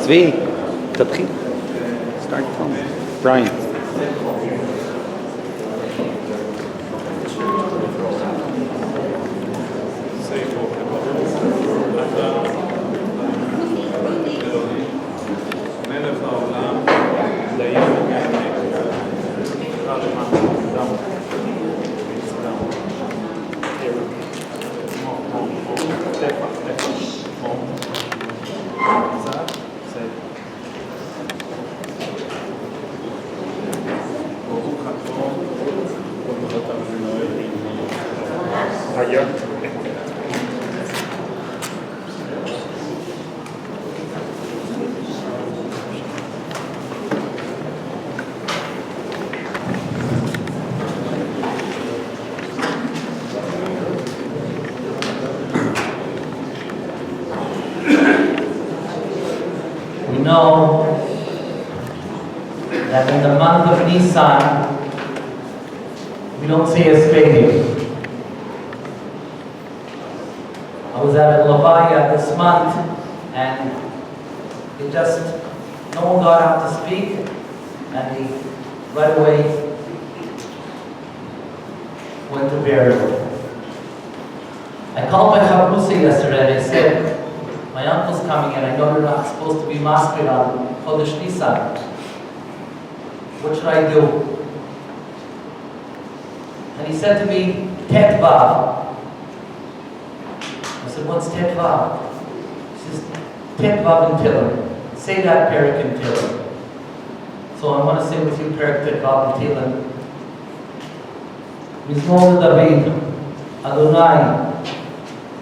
צבי, תתחיל. Start from Brian. We know that in the month of Nisan, we don't say a spade. I was at a Levaya this month, and no one got out to speak, and he right away went to burial. I called my chavrusa yesterday, and I said, my uncle's coming and I know you're not supposed to be masked on Chodesh Nisan. What should I do? And he said to me, Tet Vav. I said, what's Tet Vav? He says, Tet Vav in Tehillim. Say that parak in Tehillim. So I want to say with you parak Tet Vav in Tehillim. Mizmor David, Adonai,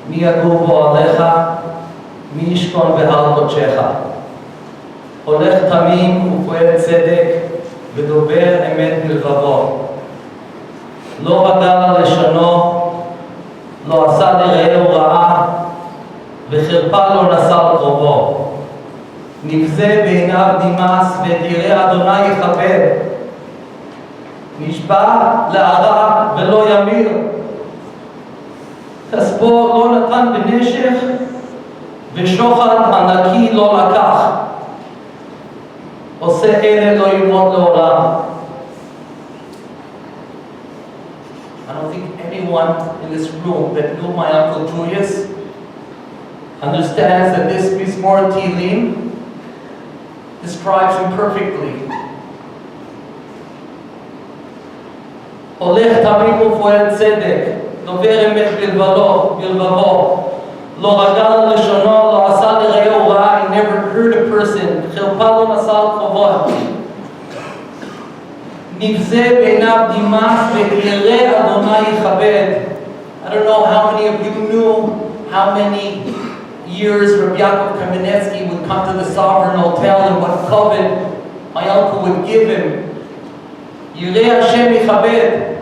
mi yagor bo alecha, מי ישכון בהר קודשך, הולך תמים ופועל צדק ודובר אמת בלבבו, לא בגל על לשונו, לא עשה לרעהו רעה וחרפה לא נשא על קרובו, נבזה בעיניו נמאס ואת ירא אדוני יכבד, נשבע להרע ולא ימיר, כספו לא נתן בנשך ושוחד הנקי לא לקח, עושה אלה לא ימות לעולם. I don't think anyone in this room that knew my uncle Julius understands that this Mizmor Tehillim describes him perfectly. הולך תמים ופועל צדק, דובר אמת בלבבו, לא רגל על לשונו, לא עשה לרעהו רע, he never hurt a person, חרפה לא נשא על קרובו. נבזה בעיניו נמאס וירא אדוני יכבד. I don't know how many of you knew how many years Rabbi Yaakov Kamenetsky would come to the Sovereign Hotel and what covet my uncle would give him. ירא השם יכבד.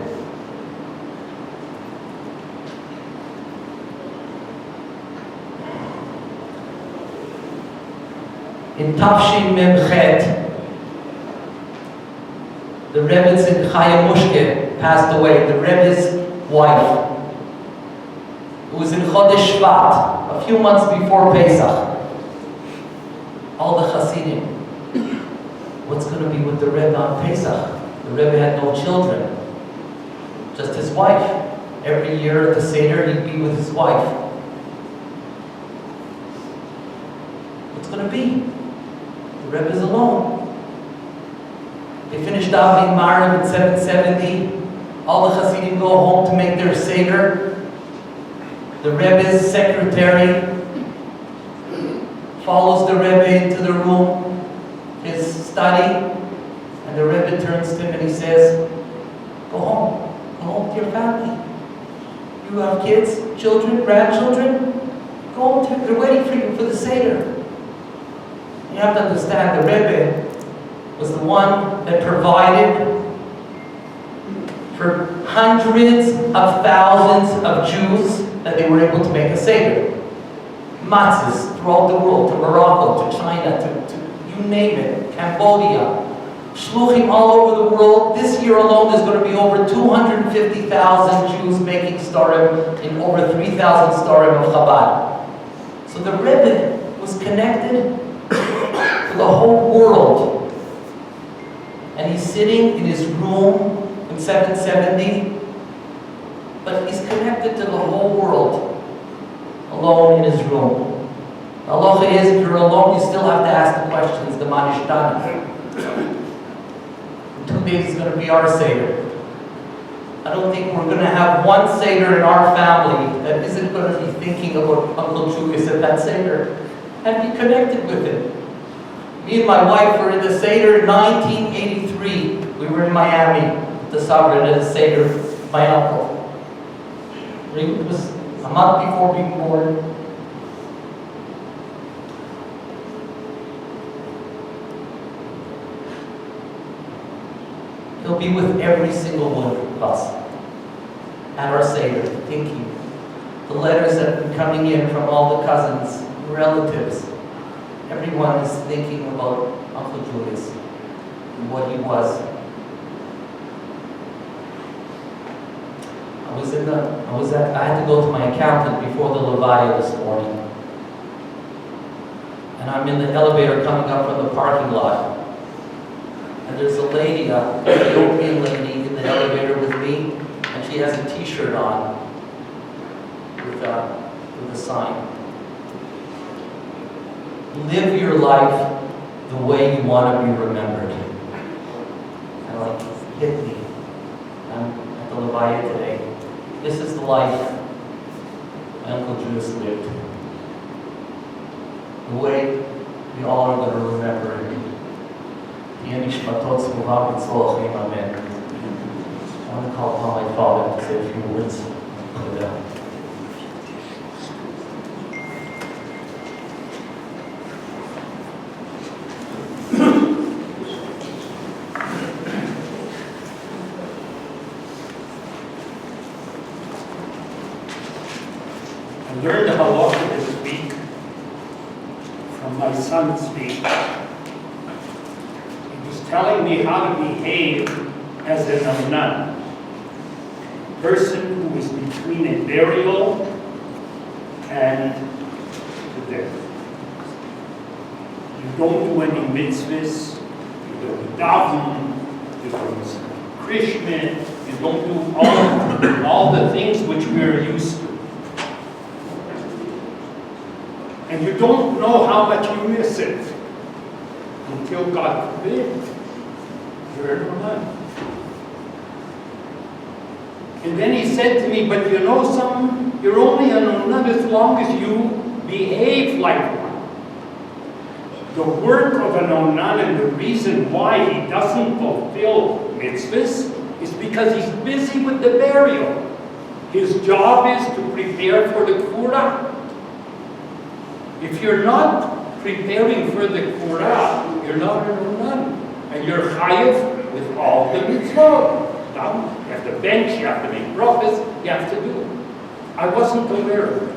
In Tafshin Memchet, the Rebbetzin Chaya Mushke passed away, the Rebbe's wife. It was in Chodesh Shvat, a few months before Pesach. All the Hasidim, what's going to be with the Rebbe on Pesach? The Rebbe had no children, just his wife. Every year at the Seder, he'd be with his wife. What's going to be? The Rebbe is alone. They finished davening Mariv at 7:70. All the Hasidim go home to make their Seder. The Rebbe's secretary follows the Rebbe into the room, his study, and the Rebbe turns to him and he says, go home to your family. You have kids, children, grandchildren, go home to, they're waiting for you for the Seder. You have to understand, the Rebbe was the one that provided for hundreds of thousands of Jews that they were able to make a Seder. Matzahs throughout the world, to Morocco, to China, to you name it, Cambodia. Shluchim all over the world. This year alone, there's going to be over 250,000 Jews making starim in over 3,000 starim of Chabad. So the Rebbe was connected sitting in his room in 770, but he's connected to the whole world, alone in his room. The halacha is, if you're alone, you still have to ask the questions, the manishtana. In 2 days is going to be our Seder. I don't think we're going to have one Seder in our family that isn't going to be thinking about Uncle Julius at that Seder and be connected with him. Me and my wife were in the Seder in 1983. We were in Miami, the sovereign at the Seder, my uncle. It was a month before being born. He'll be with every single one of us at our Seder, thinking. The letters that have been coming in from all the cousins, relatives, everyone is thinking about Uncle Julius and what he was. I had to go to my accountant before the Levaya this morning. And I'm in the elevator coming up from the parking lot. And there's a lady, an Ethiopian lady in the elevator with me, and she has a t-shirt on with a sign. Live your life the way you want to be remembered. And like, hit me. I'm at the Levaya today. This is the life my Uncle Julius lived. The way we all are going to remember him. I want to call upon my father to say a few words. I learned the halacha this week from my son's speech. Telling me how to behave as a nun, person who is between a burial and the death. You don't do any mitzvahs, you don't daven, you don't Krishna, you don't do all the things which we are used to. And you don't know how much you miss it until, God forbid, you're a nun. And then he said to me, but you know something? You're only a nun as long as you behave like one. The work of a nun and the reason why he doesn't fulfill mitzvahs is because he's busy with the burial. His job is to prepare for the kfura. If you're not preparing for the kfura, you're not a nun. And you're chayiv with all the mitzvot. You have to bench, you have to make brachas, you have to do it. I wasn't aware of that.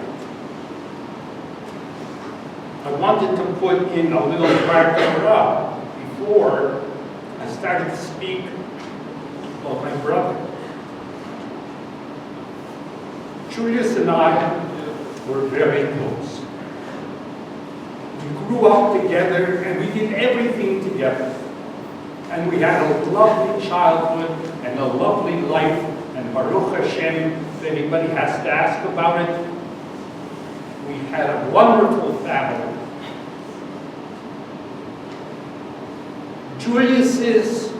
I wanted to put in a little Torah before I started to speak about my brother. Julius and I were very close. We grew up together and we did everything together. And we had a lovely childhood and a lovely life. And Baruch Hashem, if anybody has to ask about it, we had a wonderful family. Julius's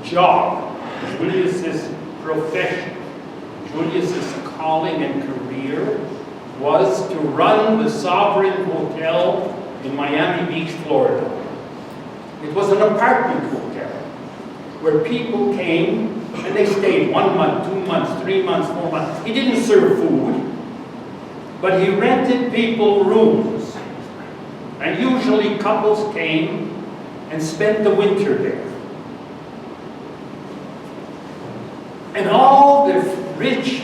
job, Julius's profession, Julius's calling and career was to run the Sovereign Hotel in Miami Beach, Florida. It was an apartment hotel where people came and they stayed 1 month, 2 months, 3 months, 4 months. He didn't serve food, but he rented people rooms. And usually couples came and spent the winter there. And all the rich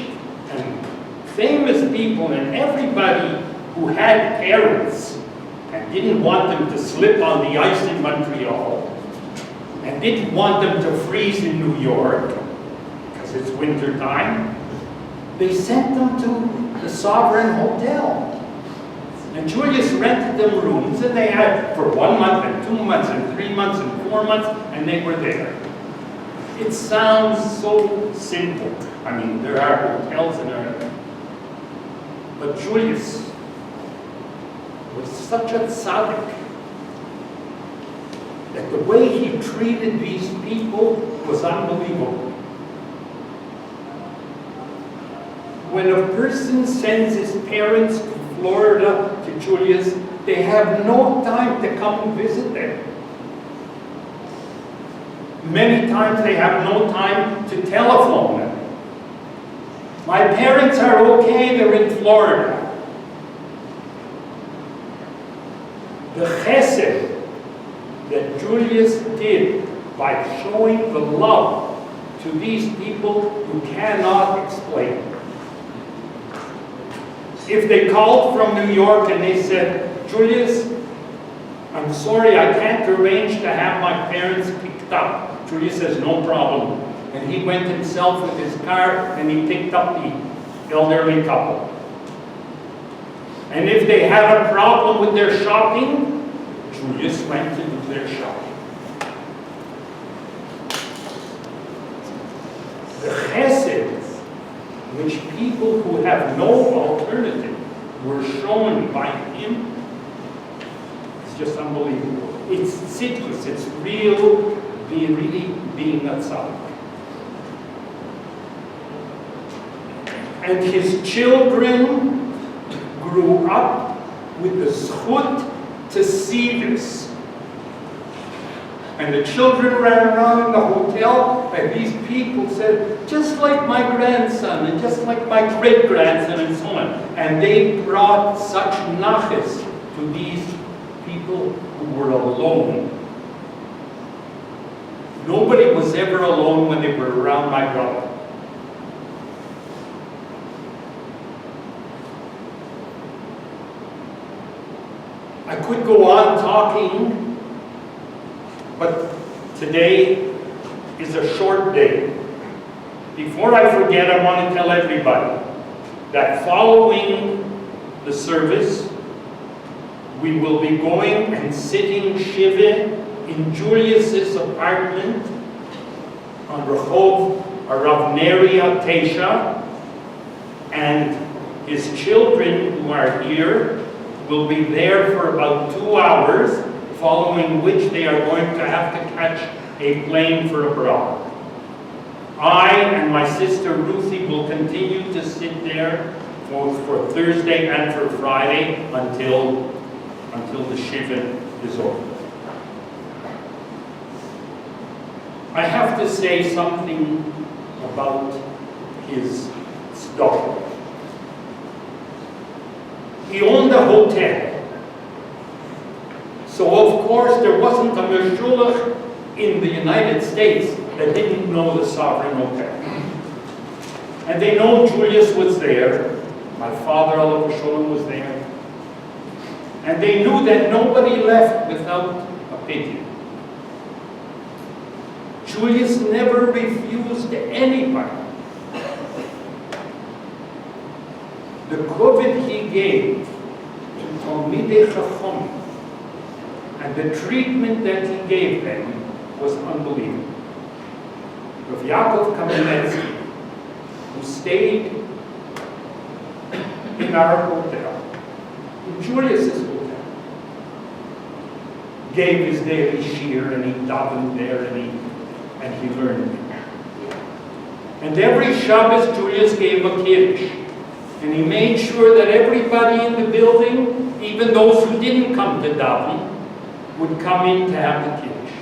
and famous people and everybody who had parents and didn't want them to slip on the ice in Montreal, and didn't want them to freeze in New York, because it's winter time, they sent them to the Sovereign Hotel. And Julius rented them rooms, and they had, for 1 month and 2 months and 3 months and 4 months, and they were there. It sounds so simple. I mean, there are hotels and everything. But Julius was such a tzaddik that the way he treated these people was unbelievable. When a person sends his parents to Florida to Julius, they have no time to come and visit them. Many times they have no time to telephone them. My parents are okay, they're in Florida. The chesed that Julius did by showing the love to these people you cannot explain. If they called from New York and they said, Julius, I'm sorry, I can't arrange to have my parents picked up. Julius says, no problem. And he went himself with his car and he picked up the elderly couple. And if they had a problem with their shopping, Julius went to do their shopping. The chesed which people who have no alternative were shown by him, it's just unbelievable. It's tzidkus, it's really being a tzaddik. And his children grew up with the zchut to see this. And the children ran around in the hotel, and these people said, just like my grandson, and just like my great-grandson, and so on. And they brought such naches to these people who were alone. Nobody was ever alone when they were around my brother. I could go on talking, but today is a short day. Before I forget, I want to tell everybody that following the service, we will be going and sitting Shiva in Julius's apartment on Rehov Rav Neria Tesha, and his children who are here will be there for about 2 hours, following which they are going to have to catch a plane for abroad. I and my sister Ruthie will continue to sit there both for Thursday and for Friday until the Shiva is over. I have to say something about his story. He owned a hotel. So of course there wasn't a meshulach in the United States that didn't know the Sovereign Hotel. And they know Julius was there. My father, Alav Sholem, was there. And they knew that nobody left without a pity. Julius never refused anybody. The COVID he gave to Talmidei Chacham and the treatment that he gave them was unbelievable. Rav Yaakov Kamenetsky, who stayed in our hotel, in Julius's hotel, gave his daily shir and he davened there and he learned. And every Shabbos Julius gave a kiddush. And he made sure that everybody in the building, even those who didn't come to daven, would come in to have the kiddush.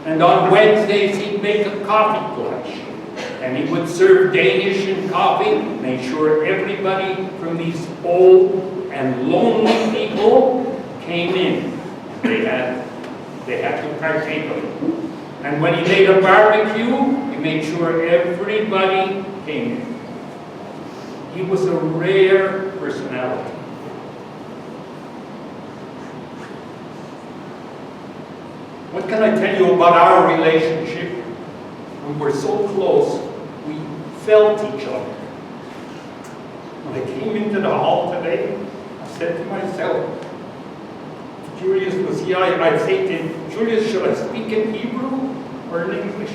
And on Wednesdays he'd make a coffee clutch. And he would serve Danish and coffee, make sure everybody from these old and lonely people came in. They had to partake of it. And when he made a barbecue, he made sure everybody came in. He was a rare personality. What can I tell you about our relationship? We were so close, we felt each other. When I came into the hall today, I said to myself, Julius was here, I say to him, Julius, should I speak in Hebrew or in English?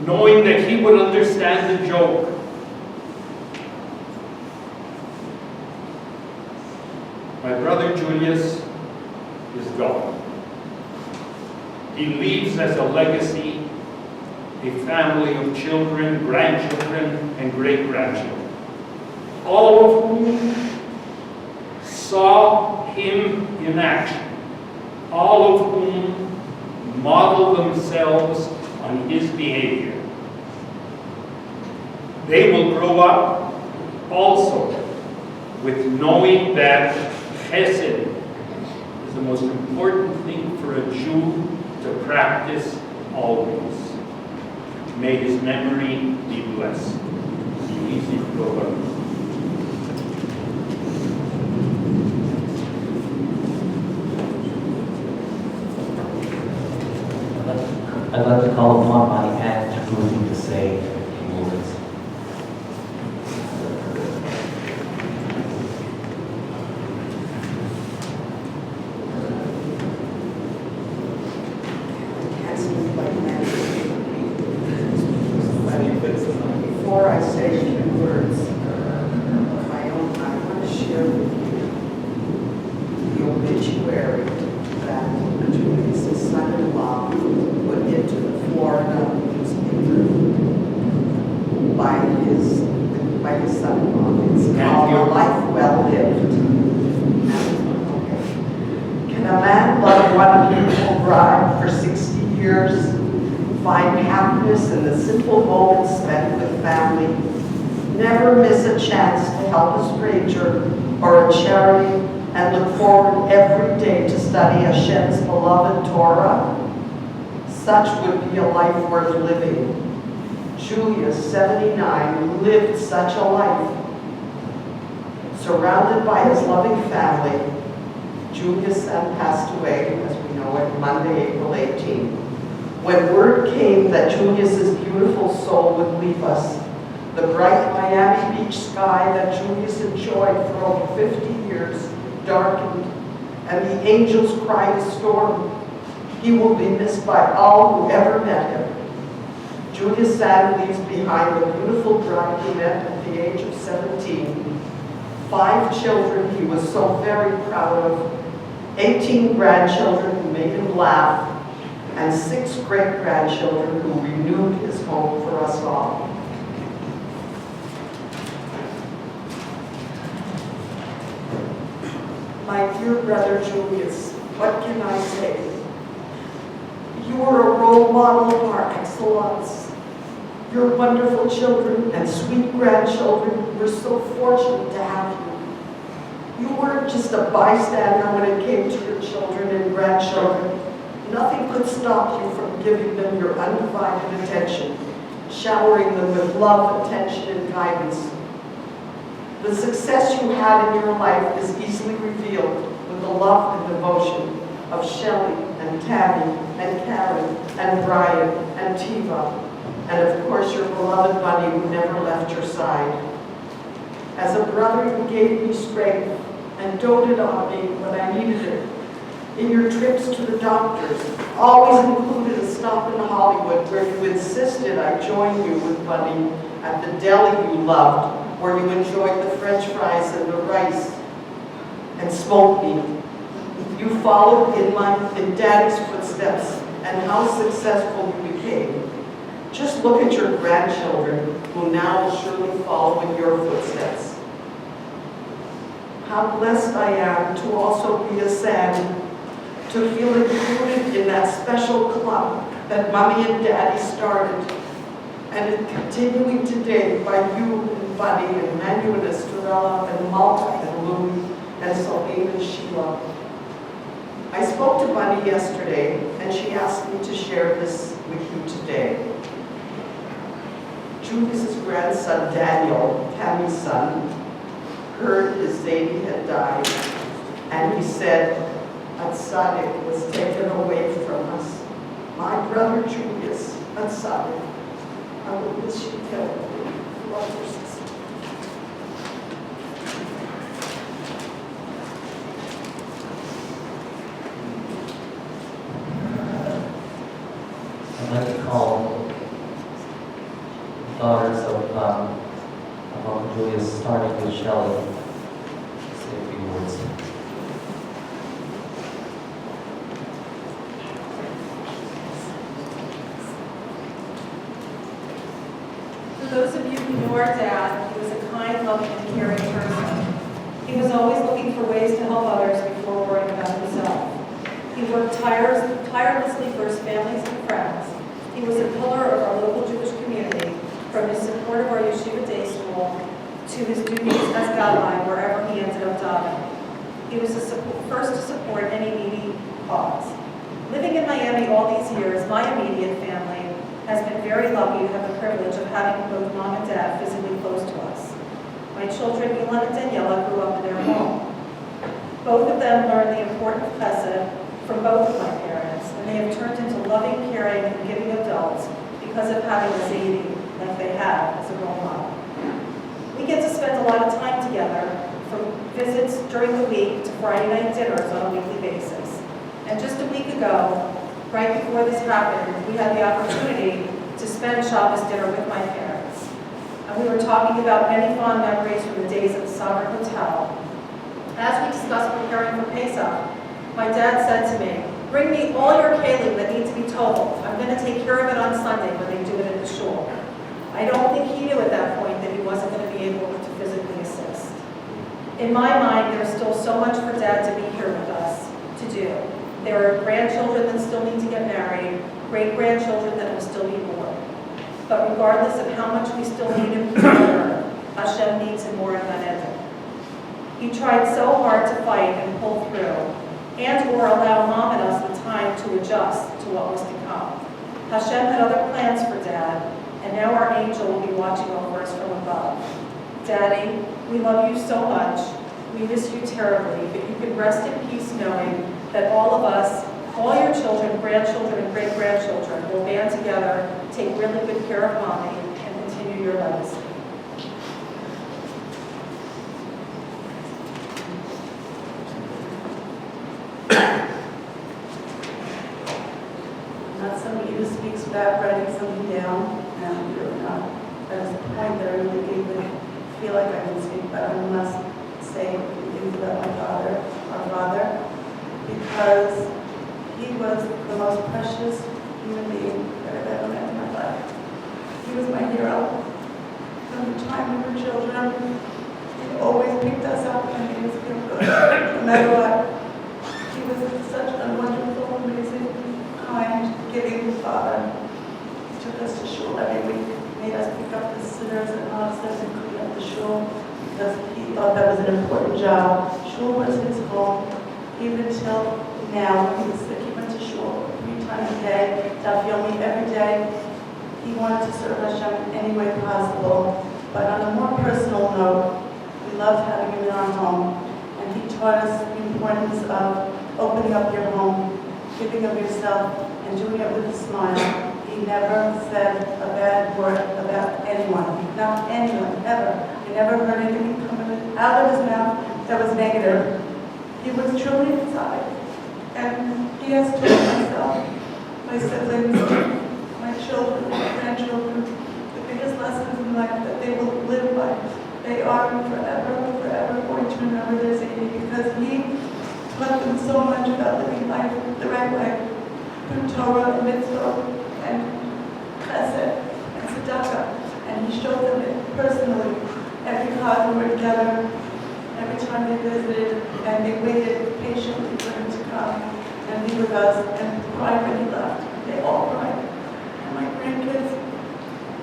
Knowing that he would understand the joke. My brother Julius is gone. He leaves as a legacy a family of children, grandchildren, and great-grandchildren, all of whom saw him in action, all of whom modeled themselves on his behavior. They will grow up also with knowing that chesed is the most important thing for a Jew to practice always. May his memory be blessed. Be easy to go on. I'd like to call upon my aunt Ruby to say a few words. Before I say a few words of my own, I want to share with you the obituary that Julius' son-in-law put into the Florida newspaper by his son-in law. It's called A Life Well Lived. Okay. Can a man love one beautiful bride for 60 years? Find happiness in the simple moments spent with family, never miss a chance to help a stranger or a charity, and look forward every day to study Hashem's beloved Torah? Such would be a life worth living. Julius, 79, lived such a life. Surrounded by his loving family, Julius SAND passed away, as we know it, Monday, April 18. When word came that Julius's beautiful soul would leave us, the bright Miami Beach sky that Julius enjoyed for over 50 years darkened, and the angels cried a storm. He will be missed by all who ever met him. Julius SAND leaves behind the beautiful bride he met at the age of 17, 5 children he was so very proud of, 18 grandchildren who made him laugh, and 6 great-grandchildren who renewed his home for us all. My dear brother Julius, what can I say? You are a role model par excellence. Your wonderful children and sweet grandchildren, we're so fortunate to have you. You weren't just a bystander when it came to your children and grandchildren. Nothing could stop you from giving them your undivided attention, showering them with love, attention, and guidance. The success you had in your life is easily revealed with the love and devotion of Shelley and Tammy and Karen and Brian and Tiva, and of course your beloved Bunny who never left your side. As a brother, you gave me strength and doted on me when I needed it. In your trips to the doctors, always included a stop in Hollywood where you insisted I join you with Bunny at the deli you loved, where you enjoyed the French fries and the rice and smoked meat. You followed in Daddy's footsteps, and how successful you became. Just look at your grandchildren, who now will surely follow in your footsteps. How blessed I am to also be a SAND, to feel included in that special club that Mommy and Daddy started, and it continuing today by you and Buddy and Manu and Estrella and Malta and Louie and Celine and Sheila. I spoke to Bunny yesterday, and she asked me to share this with you today. Julius's grandson Daniel, Tammy's son, heard his Zadie had died, and he said, Atzadik was taken away from us. My brother Julius, Atzadik, I will miss you terribly. Love your sister. Shelley to say a few words. For those of you who knew our dad, he was a kind, loving, and caring person. He was always looking for ways to help others before worrying about himself. He worked tirelessly for his families and friends. He was a pillar of our local Jewish community, from his support of our yeshiva day school to his duties as gabbai wherever he ended up diving. He was the first to support any needy cause. Living in Miami all these years, my immediate family has been very lucky to have the privilege of having both mom and dad physically close to us. My children, Ilan and Daniela, grew up in their home. Both of them learned the important chesed from both of my parents, and they have turned into loving, caring, and giving adults because of having a Zaidi like they have as a role model. We get to spend a lot of time together, from visits during the week to Friday night dinners on a weekly basis. And just a week ago, right before this happened, we had the opportunity to spend Shabbos dinner with my parents. And we were talking about many fond memories from the days at the Sovereign Hotel. As we discussed preparing for Pesach, my dad said to me, "Bring me all your kalim that need to be totaled. I'm going to take care of it on Sunday when they do it at the shul." I don't think he knew at that point that he wasn't going to be able to physically assist. In my mind, there's still so much for Dad to be here with us to do. There are grandchildren that still need to get married, great-grandchildren that will still be born. But regardless of how much we still need him here, Hashem needs him more in Gan Eden. He tried so hard to fight and pull through, and or allow Mom and us the time to adjust to what was to come. Hashem had other plans for Dad, and now our angel will be watching over us from above. Daddy, we love you so much. We miss you terribly, but you can rest in peace knowing that all of us, all your children, grandchildren, and great-grandchildren will band together, take really good care of Mommy, and continue your legacy. Not somebody who speaks without writing something down, and you're not at a point that I really even feel like I can speak, but I must say things about my father, our father, because he was the most precious human being that I've ever met in my life. He was my hero. From the time we were children, he always picked us up and made us feel good, no matter what. He was such a wonderful, amazing, kind, giving father. He took us to shul every week, made us pick up the sinners and officers and clean up the shul because he thought that was an important job. Shul was his home, even till now. He was sick. He went to shul 3 times a day, daf yomi every day. He wanted to serve Hashem in any way possible. But on a more personal note, we loved having him in our home, and he taught us the importance of opening up your home, giving of yourself, and doing it with a smile. He never said a bad word about anyone, not anyone, ever. I never heard anything coming out of his mouth that was negative. He was truly inside. And he has taught myself, my siblings, my children, my grandchildren, the biggest lessons in life that they will live by. They are forever going to remember their Zaidi because he taught them so much about living life the right way, through Torah and mitzvah and chesed and tzedakah. And he showed them it personally. Every time we were together, every time they visited, and they waited patiently for him to come and be with us and cried when he left. They all cried. And my grandkids,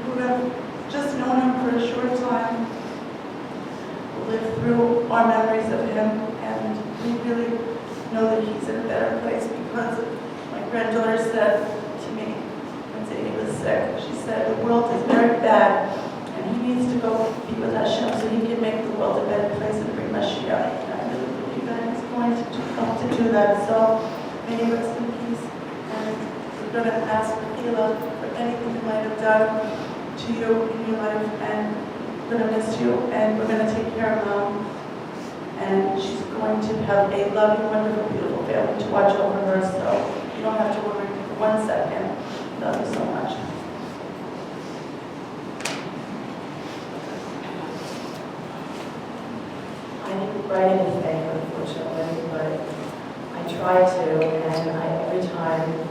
who have just known him for a short time, live through our memories of him, and we really know that he's in a better place because my granddaughter said to me when Zaidi was sick, she said, the world is very bad, and he needs to go be with Hashem so he can make the world a better place and bring Mashiach. And I really believe that he's going to help to do that. So may he rest in peace, and we're going to ask Hila for anything he might have done to you in your life, and we're going to miss you, and we're going to take care of Mom. And she's going to have a loving, wonderful, beautiful family to watch over her, so you don't have to worry for 1 second. Love you so much. write anything, unfortunately, but I tried to, and every time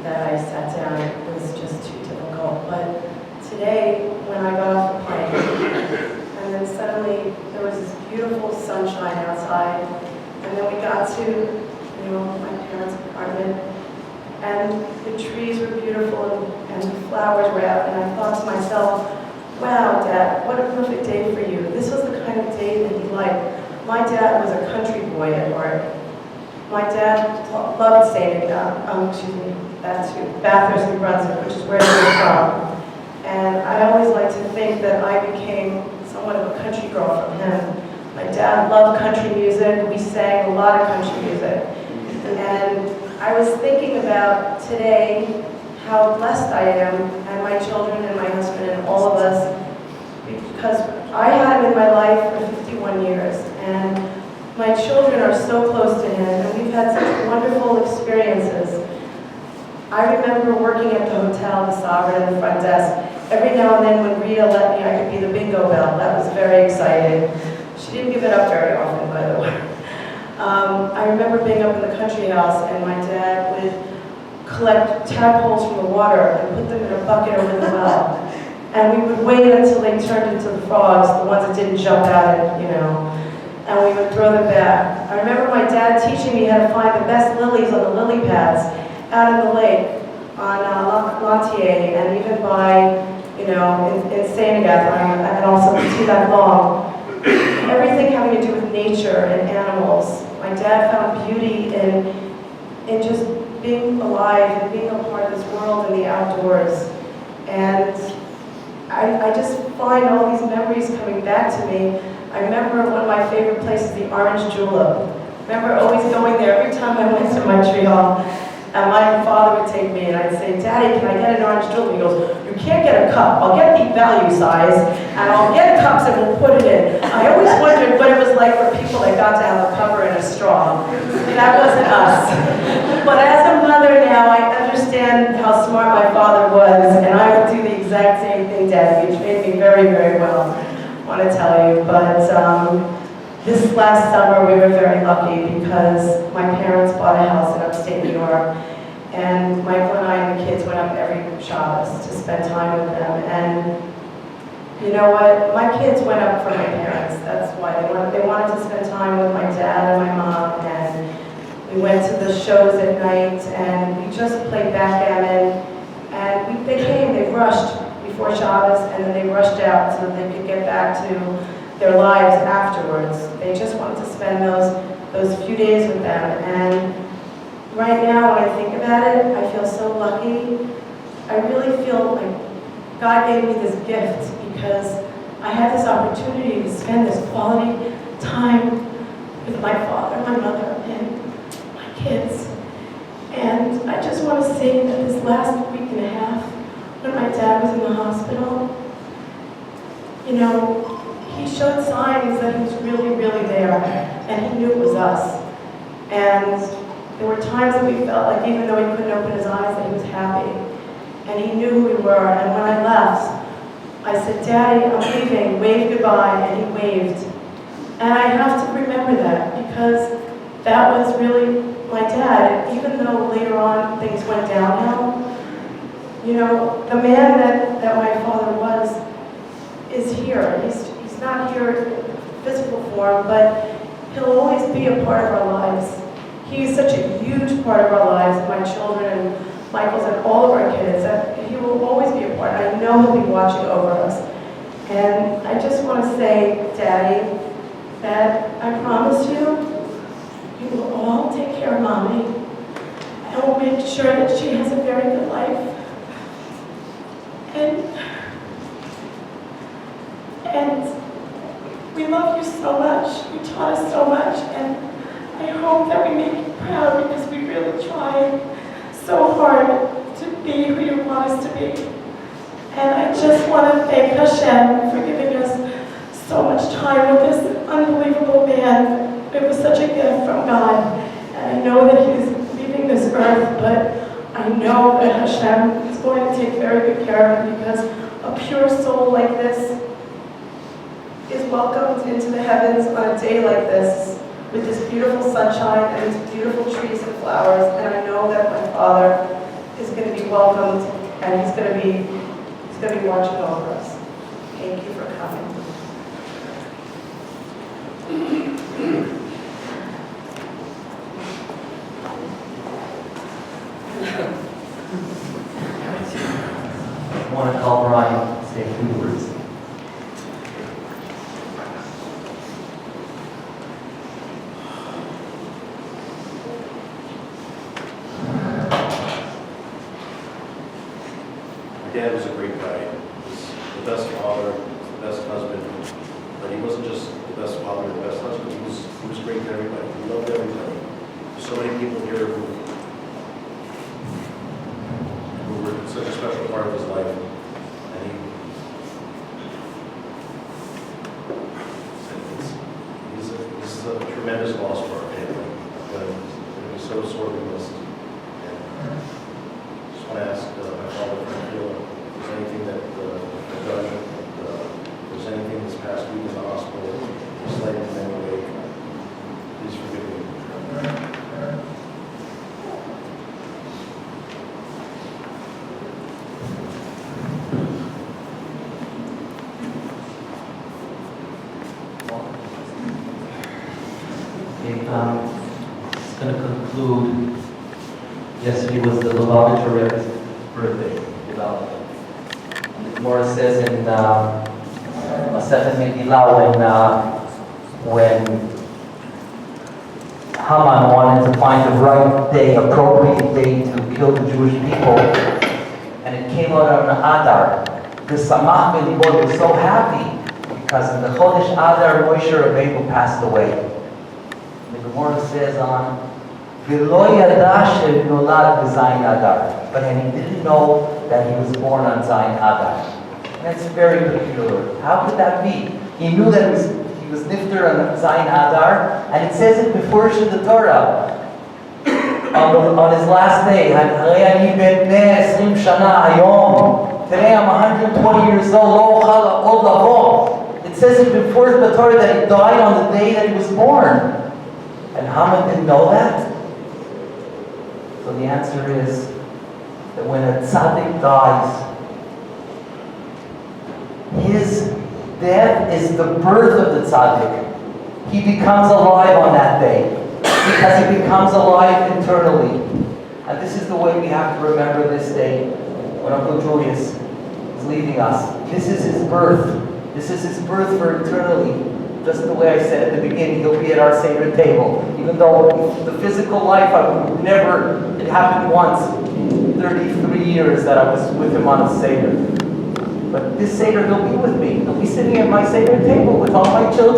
that I sat down, it was just too difficult. But today, when I got off the plane, and then suddenly there was this beautiful sunshine outside, and then we got to, my parents' apartment, and the trees were beautiful, and the flowers were out, and I thought to myself, wow, Dad, what a perfect day for you. This was the kind of day that you liked. My dad was a country boy at heart. My dad loved staying at Bathurst, New Brunswick, which is where he was from. And I always like to think that I became somewhat of a country girl from him. My dad loved country music. We sang a lot of country music. And I was thinking about today how blessed I am, and my children and my husband and all of us, because I had him in my life for 51 years, and my children are so close to him, and we've had such wonderful experiences. I remember working at the hotel, the Sovereign, at the front desk. Every now and then when Rita let me, I could be the bingo bell. That was very exciting. She didn't give it up very often, by the way. I remember being up in the country house, and my dad would collect tadpoles from the water and put them in a bucket over the well. And we would wait until they turned into the frogs, the ones that didn't jump out and we would throw them back. I remember my dad teaching me how to find the best lilies on the lily pads out in the lake on Lantier, and even by, in St. Agatha, and also Petit Long. Everything having to do with nature and animals. My dad found beauty in just being alive and being a part of this world and the outdoors. And I just find all these memories coming back to me. I remember one of my favorite places, the Orange Julep. I remember always going there every time I went to Montreal. And my father would take me and I'd say, Daddy, can I get an orange julep? He goes, you can't get a cup. I'll get the value size and I'll get cups and we'll put it in. I always wondered what it was like for people that got to have a cover and a straw. That wasn't us. But as a mother now, I understand how smart my father was, and I would do the exact same thing, Daddy. You trained me very, very well, I want to tell you. But this last summer, we were very lucky because my parents bought a house in upstate New York, and Michael and I and the kids went up every Shabbos to spend time with them. And you know what? My kids went up for my parents. That's why they wanted to spend time with my dad and my mom, and we went to the shows at night, and we just played backgammon. And they rushed before Shabbos, and then they rushed out so that they could get back to their lives afterwards. They just wanted to spend those few days with them. And right now, when I think about it, I feel so lucky. I really feel like God gave me this gift because I had this opportunity to spend this quality time with my father, my mother, and my kids. And I just want to say that this last week and a half, when my dad was in the hospital, he showed signs that he was really, really there, and he knew it was us. And there were times that we felt like even though he couldn't open his eyes, that he was happy. And he knew who we were. And when I left, I said, Daddy, I'm leaving, wave goodbye, and he waved. And I have to remember that because that was really my dad. Even though later on things went downhill, the man that my father was is here. He's not here in physical form, but he'll always be a part of our lives. He's such a huge part of our lives, my children and Michael's and all of our kids, that he will always be a part. I know he'll be watching over us. And I just want to say, Daddy, that I promise you will all take care of Mommy, and we'll make sure that she has a very good life. And we love you so much. You taught us so much, and I hope that we make you proud because we really try so hard to be who you want us to be. And I just want to thank Hashem for giving us so much time with this unbelievable man. It was such a gift from God. And I know that he's leaving this earth, but I know that Hashem is going to take very good care of him because a pure soul like this is welcomed into the heavens on a day like this, with this beautiful sunshine and these beautiful trees and flowers, and I know that my Father is going to be welcomed, and He's going to be watching over us. Thank you for coming. I want to call Brian to say a few words. My dad was a great guy. He was the best father, the best husband, but he wasn't just the best father or the best husband. He was great to everybody. He loved everybody. So many people here who were such a special part of his life. And he's a tremendous loss for our family. And he's so sorely missed. And just want to ask my father if there's anything that I've done, if there's anything this past week in the hospital, slighted in any way, please forgive me. It's going to conclude. Yesterday was the Lubavitcher Rebbe's birthday. And the Gemara says in Masechet Megillah when Haman wanted to find the right day, appropriate day to kill the Jewish people, and it came out on Adar. The Samach Melibod was so happy because in the Chodesh Adar, Moshe Rabbeinu passed away. The Gemara says on V'lo yada shenolad b'zayin Adar, but he didn't know that he was born on Zayin Adar. And that's very peculiar. How could that be? He knew that he was nifter on Zayin Adar, and it says it before in the Torah. On his last day, today I'm 120 years old. It says it before the Torah that he died on the day that he was born. And Haman didn't know that? So the answer is that when a tzaddik dies, his death is the birth of the tzaddik. He becomes alive on that day because he becomes alive internally. And this is the way we have to remember this day when Uncle Julius is leaving us. This is his birth. This is his birth for eternally. Just the way I said at the beginning, he'll be at our Seder table. Even though the physical life, it happened once in 33 years that I was with him on a Seder. But this Seder, he'll be with me. He'll be sitting at my Seder table with all my children.